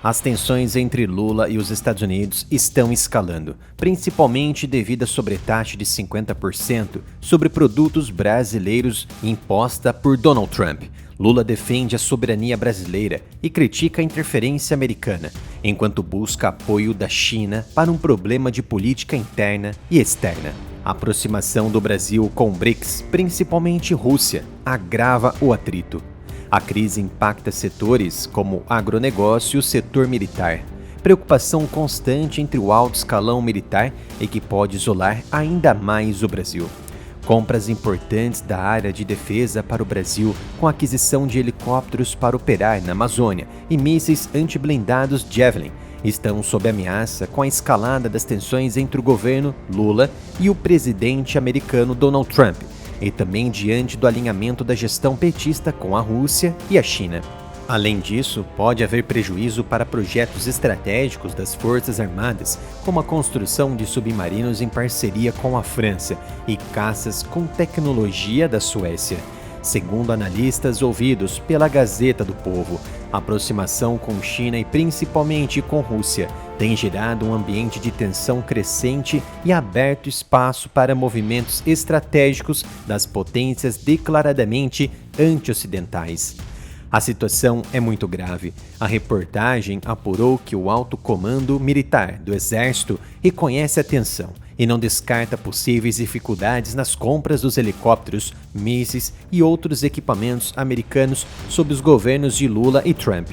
As tensões entre Lula e os Estados Unidos estão escalando, principalmente devido à sobretaxa de 50% sobre produtos brasileiros imposta por Donald Trump. Lula defende a soberania brasileira e critica a interferência americana, enquanto busca apoio da China para um problema de política interna e externa. A aproximação do Brasil com o BRICS, principalmente Rússia, agrava o atrito. A crise impacta setores como agronegócio e o setor militar. Preocupação constante entre o alto escalão militar e que pode isolar ainda mais o Brasil. Compras importantes da área de defesa para o Brasil, com a aquisição de helicópteros para operar na Amazônia e mísseis antiblindados Javelin, estão sob ameaça com a escalada das tensões entre o governo Lula e o presidente americano Donald Trump, e também diante do alinhamento da gestão petista com a Rússia e a China. Além disso, pode haver prejuízo para projetos estratégicos das Forças Armadas, como a construção de submarinos em parceria com a França e caças com tecnologia da Suécia. Segundo analistas ouvidos pela Gazeta do Povo, a aproximação com China e principalmente com Rússia tem gerado um ambiente de tensão crescente e aberto espaço para movimentos estratégicos das potências declaradamente anti-ocidentais. A situação é muito grave. A reportagem apurou que o alto comando militar do Exército reconhece a tensão e não descarta possíveis dificuldades nas compras dos helicópteros, mísseis e outros equipamentos americanos sob os governos de Lula e Trump.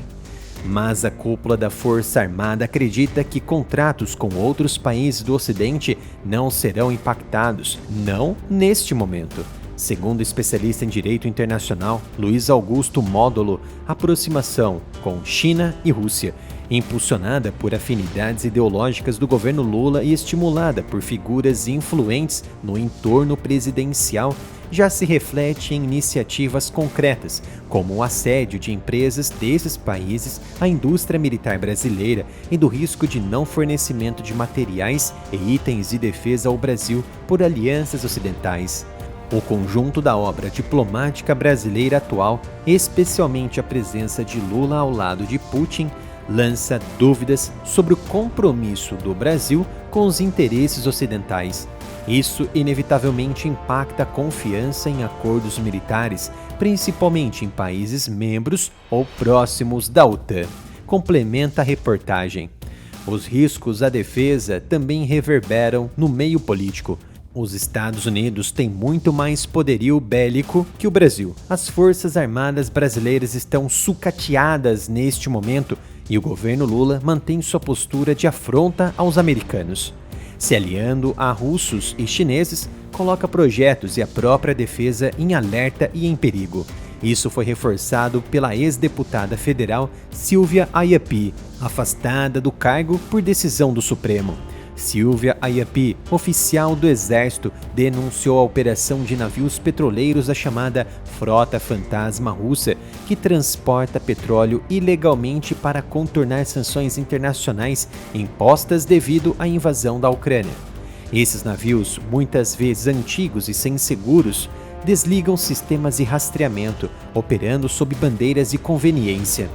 Mas a cúpula da Força Armada acredita que contratos com outros países do Ocidente não serão impactados, não neste momento. Segundo o especialista em direito internacional Luiz Augusto Módulo, a aproximação com China e Rússia, impulsionada por afinidades ideológicas do governo Lula e estimulada por figuras influentes no entorno presidencial, já se reflete em iniciativas concretas, como o assédio de empresas desses países à indústria militar brasileira e do risco de não fornecimento de materiais e itens de defesa ao Brasil por alianças ocidentais. O conjunto da obra diplomática brasileira atual, especialmente a presença de Lula ao lado de Putin, lança dúvidas sobre o compromisso do Brasil com os interesses ocidentais. Isso inevitavelmente impacta a confiança em acordos militares, principalmente em países membros ou próximos da OTAN. Complementa a reportagem. Os riscos à defesa também reverberam no meio político. Os Estados Unidos têm muito mais poderio bélico que o Brasil. As Forças Armadas brasileiras estão sucateadas neste momento e o governo Lula mantém sua postura de afronta aos americanos. Se aliando a russos e chineses, coloca projetos e a própria defesa em alerta e em perigo. Isso foi reforçado pela ex-deputada federal Silvia Ayapi, afastada do cargo por decisão do Supremo. Silvia Ayapi, oficial do Exército, denunciou a operação de navios petroleiros da chamada Frota Fantasma Russa, que transporta petróleo ilegalmente para contornar sanções internacionais impostas devido à invasão da Ucrânia. Esses navios, muitas vezes antigos e sem seguros, desligam sistemas de rastreamento, operando sob bandeiras de conveniência.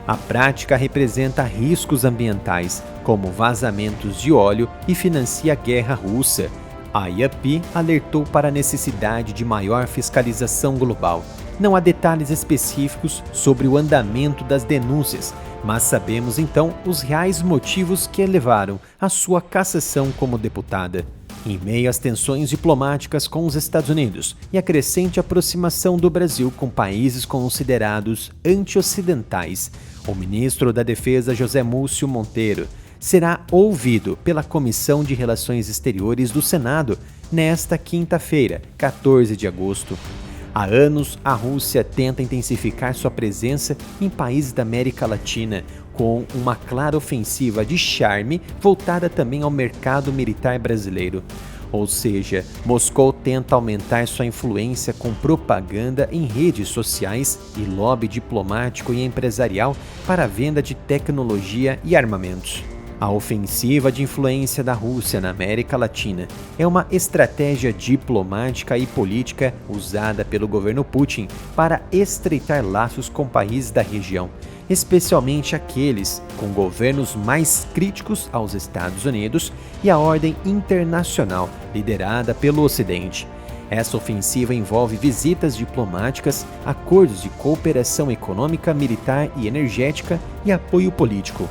A prática representa riscos ambientais, como vazamentos de óleo, e financia a guerra russa. A IAP alertou para a necessidade de maior fiscalização global. Não há detalhes específicos sobre o andamento das denúncias, mas sabemos então os reais motivos que a levaram à sua cassação como deputada. Em meio às tensões diplomáticas com os Estados Unidos e a crescente aproximação do Brasil com países considerados anti-ocidentais, o ministro da Defesa José Múcio Monteiro será ouvido pela Comissão de Relações Exteriores do Senado nesta quinta-feira, 14 de agosto. Há anos, a Rússia tenta intensificar sua presença em países da América Latina, com uma clara ofensiva de charme voltada também ao mercado militar brasileiro. Ou seja, Moscou tenta aumentar sua influência com propaganda em redes sociais e lobby diplomático e empresarial para a venda de tecnologia e armamentos. A ofensiva de influência da Rússia na América Latina é uma estratégia diplomática e política usada pelo governo Putin para estreitar laços com países da região, especialmente aqueles com governos mais críticos aos Estados Unidos e à ordem internacional liderada pelo Ocidente. Essa ofensiva envolve visitas diplomáticas, acordos de cooperação econômica, militar e energética e apoio político.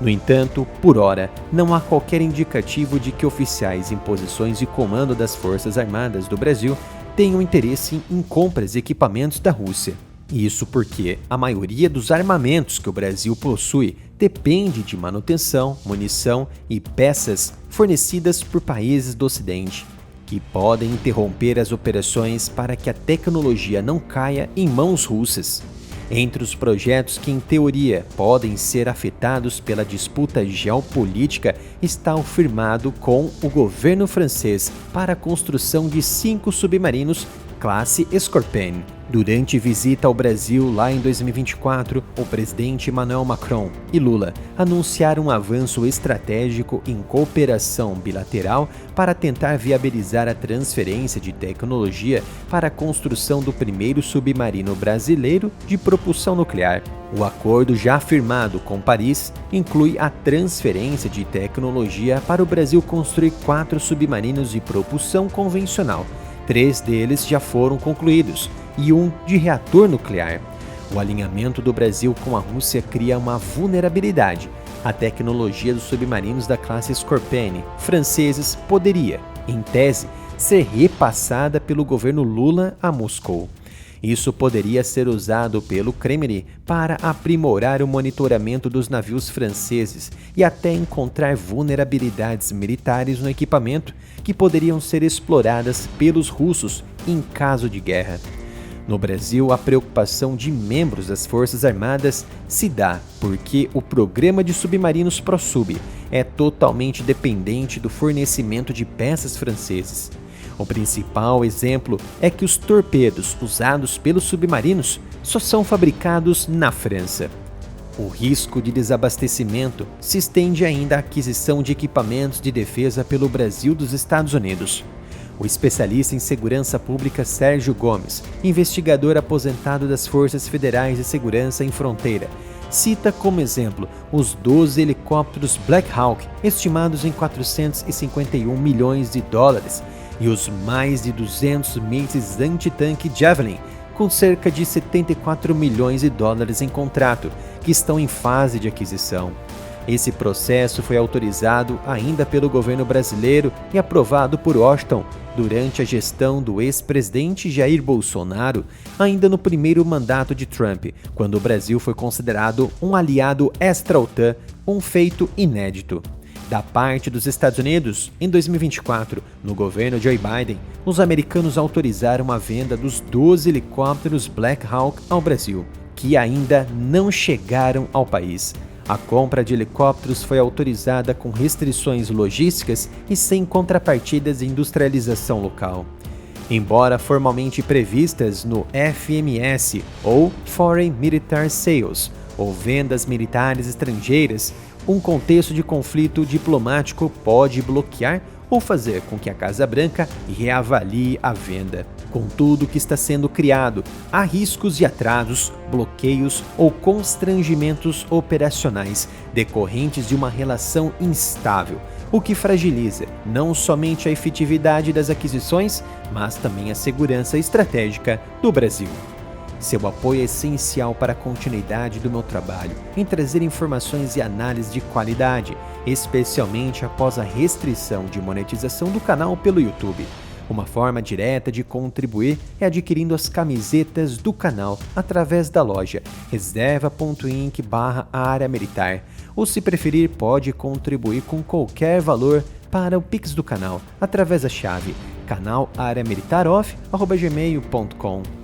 No entanto, por ora, não há qualquer indicativo de que oficiais em posições de comando das Forças Armadas do Brasil tenham interesse em compras e equipamentos da Rússia. Isso porque a maioria dos armamentos que o Brasil possui depende de manutenção, munição e peças fornecidas por países do Ocidente, que podem interromper as operações para que a tecnologia não caia em mãos russas. Entre os projetos que, em teoria, podem ser afetados pela disputa geopolítica está o firmado com o governo francês para a construção de 5 submarinos classe Scorpion. Durante visita ao Brasil lá em 2024, o presidente Emmanuel Macron e Lula anunciaram um avanço estratégico em cooperação bilateral para tentar viabilizar a transferência de tecnologia para a construção do primeiro submarino brasileiro de propulsão nuclear. O acordo já firmado com Paris inclui a transferência de tecnologia para o Brasil construir 4 submarinos de propulsão convencional. 3 deles já foram concluídos e 1 de reator nuclear. O alinhamento do Brasil com a Rússia cria uma vulnerabilidade. A tecnologia dos submarinos da classe Scorpion franceses poderia, em tese, ser repassada pelo governo Lula a Moscou. Isso poderia ser usado pelo Kremlin para aprimorar o monitoramento dos navios franceses e até encontrar vulnerabilidades militares no equipamento que poderiam ser exploradas pelos russos em caso de guerra. No Brasil, a preocupação de membros das Forças Armadas se dá porque o programa de submarinos ProSub é totalmente dependente do fornecimento de peças franceses. O principal exemplo é que os torpedos usados pelos submarinos só são fabricados na França. O risco de desabastecimento se estende ainda à aquisição de equipamentos de defesa pelo Brasil dos Estados Unidos. O especialista em segurança pública Sérgio Gomes, investigador aposentado das Forças Federais de Segurança em Fronteira, cita como exemplo os 12 helicópteros Black Hawk, estimados em 451 milhões de dólares, e os mais de 200 mísseis antitanque Javelin, com cerca de 74 milhões de dólares em contrato, que estão em fase de aquisição. Esse processo foi autorizado ainda pelo governo brasileiro e aprovado por Washington durante a gestão do ex-presidente Jair Bolsonaro, ainda no primeiro mandato de Trump, quando o Brasil foi considerado um aliado extra-OTAN, um feito inédito. Da parte dos Estados Unidos, em 2024, no governo Joe Biden, os americanos autorizaram a venda dos 12 helicópteros Black Hawk ao Brasil, que ainda não chegaram ao país. A compra de helicópteros foi autorizada com restrições logísticas e sem contrapartidas de industrialização local. Embora formalmente previstas no FMS, ou Foreign Military Sales, ou vendas militares estrangeiras, um contexto de conflito diplomático pode bloquear ou fazer com que a Casa Branca reavalie a venda. Com tudo que está sendo criado, há riscos de atrasos, bloqueios ou constrangimentos operacionais decorrentes de uma relação instável, o que fragiliza não somente a efetividade das aquisições, mas também a segurança estratégica do Brasil. Seu apoio é essencial para a continuidade do meu trabalho em trazer informações e análise de qualidade, especialmente após a restrição de monetização do canal pelo YouTube. Uma forma direta de contribuir é adquirindo as camisetas do canal através da loja reserva.inc/área militar, ou se preferir pode contribuir com qualquer valor para o Pix do canal através da chave canalareamilitaroff@gmail.com.